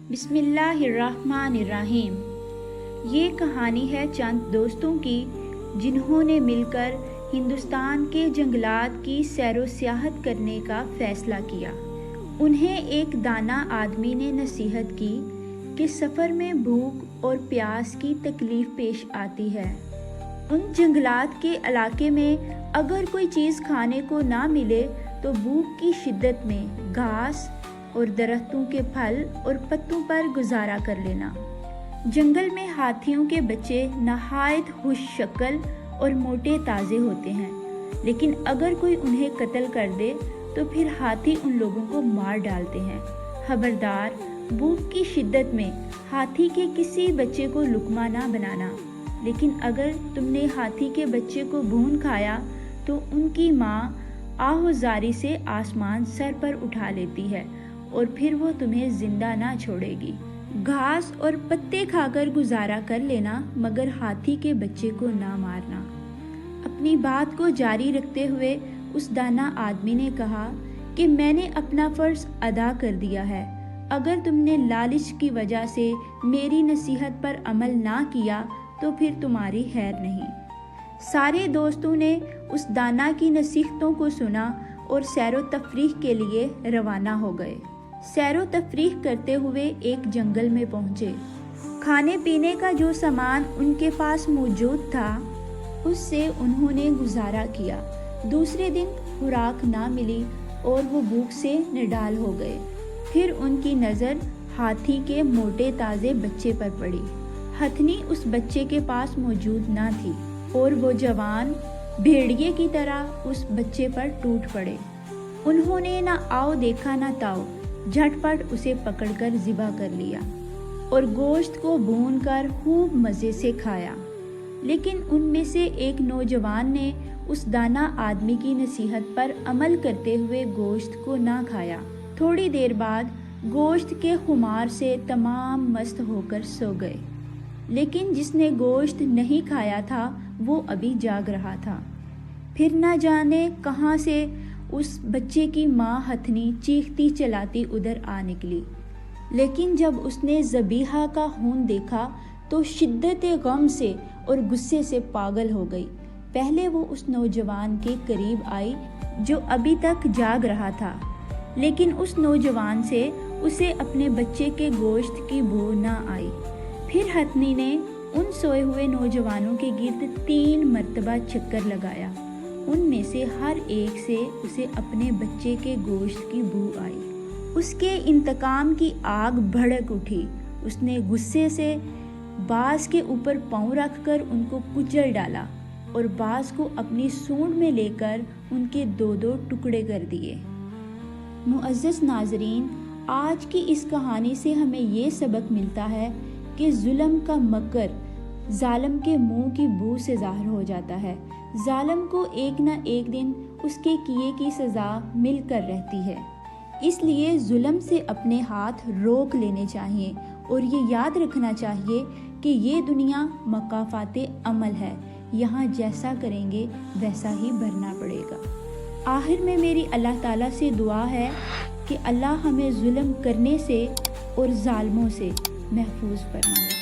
بسم اللہ الرحمن الرحیم۔ یہ کہانی ہے چند دوستوں کی جنہوں نے مل کر ہندوستان کے جنگلات کی سیر و سیاحت کرنے کا فیصلہ کیا۔ انہیں ایک دانا آدمی نے نصیحت کی کہ سفر میں بھوک اور پیاس کی تکلیف پیش آتی ہے۔ ان جنگلات کے علاقے میں اگر کوئی چیز کھانے کو نہ ملے تو بھوک کی شدت میں گھاس اور درختوں کے پھل اور پتوں پر گزارا کر لینا۔ جنگل میں ہاتھیوں کے بچے نہایت خوش شکل اور موٹے تازے ہوتے ہیں، لیکن اگر کوئی انہیں قتل کر دے تو پھر ہاتھی ان لوگوں کو مار ڈالتے ہیں۔ خبردار، بھوک کی شدت میں ہاتھی کے کسی بچے کو لقمہ نہ بنانا، لیکن اگر تم نے ہاتھی کے بچے کو بھون کھایا تو ان کی ماں آہوزاری سے آسمان سر پر اٹھا لیتی ہے اور پھر وہ تمہیں زندہ نہ چھوڑے گی۔ گھاس اور پتے کھا کر گزارا کر لینا، مگر ہاتھی کے بچے کو نہ مارنا۔ اپنی بات کو جاری رکھتے ہوئے اس دانا آدمی نے کہا کہ میں نے اپنا فرض ادا کر دیا ہے۔ اگر تم نے لالچ کی وجہ سے میری نصیحت پر عمل نہ کیا تو پھر تمہاری خیر نہیں۔ سارے دوستوں نے اس دانا کی نصیحتوں کو سنا اور سیر و تفریح کے لیے روانہ ہو گئے۔ سیر و تفریح کرتے ہوئے ایک جنگل میں پہنچے۔ کھانے پینے کا جو سامان ان کے پاس موجود تھا اس سے انہوں نے گزارا کیا۔ دوسرے دن خوراک نہ ملی اور وہ بھوک سے نڈال ہو گئے۔ پھر ان کی نظر ہاتھی کے موٹے تازے بچے پر پڑی۔ ہتھنی اس بچے کے پاس موجود نہ تھی اور وہ جوان بھیڑیے کی طرح اس بچے پر ٹوٹ پڑے۔ انہوں نے نہ آؤ دیکھا نہ تاؤ، جھٹ پٹ اسے پکڑ کر ذبح کر لیا اور گوشت کو بھون کر خوب مزے سے کھایا۔ لیکن ان میں سے ایک نوجوان نے اس دانا آدمی کی نصیحت پر عمل کرتے ہوئے گوشت کو نہ کھایا۔ تھوڑی دیر بعد گوشت کے خمار سے تمام مست ہو کر سو گئے، لیکن جس نے گوشت نہیں کھایا تھا وہ ابھی جاگ رہا تھا۔ پھر نہ جانے کہاں سے اس بچے کی ماں ہتھنی چیختی چلاتی ادھر آ نکلی، لیکن جب اس نے ذبیحہ کا خون دیکھا تو شدت غم سے اور غصے سے پاگل ہو گئی۔ پہلے وہ اس نوجوان کے قریب آئی جو ابھی تک جاگ رہا تھا، لیکن اس نوجوان سے اسے اپنے بچے کے گوشت کی بو نہ آئی۔ پھر ہتھنی نے ان سوئے ہوئے نوجوانوں کے گرد 3 مرتبہ چکر لگایا۔ ان میں سے ہر ایک سے اسے اپنے بچے کے گوشت کی بو آئی۔ اس کے انتقام کی آگ بھڑک اٹھی۔ اس نے غصے سے باز کے اوپر پاؤں رکھ کر ان کو کچل ڈالا اور باز کو اپنی سونڈ میں لے کر ان کے 2 ٹکڑے کر دیے۔ معزز ناظرین، آج کی اس کہانی سے ہمیں یہ سبق ملتا ہے کہ ظلم کا مکر ظالم کے منہ کی بو سے ظاہر ہو جاتا ہے۔ ظالم کو ایک نہ ایک دن اس کے کیے کی سزا مل کر رہتی ہے، اس لیے ظلم سے اپنے ہاتھ روک لینے چاہیے اور یہ یاد رکھنا چاہیے کہ یہ دنیا مکافات عمل ہے، یہاں جیسا کریں گے ویسا ہی بھرنا پڑے گا۔ آخر میں میری اللہ تعالیٰ سے دعا ہے کہ اللہ ہمیں ظلم کرنے سے اور ظالموں سے محفوظ فرمائے۔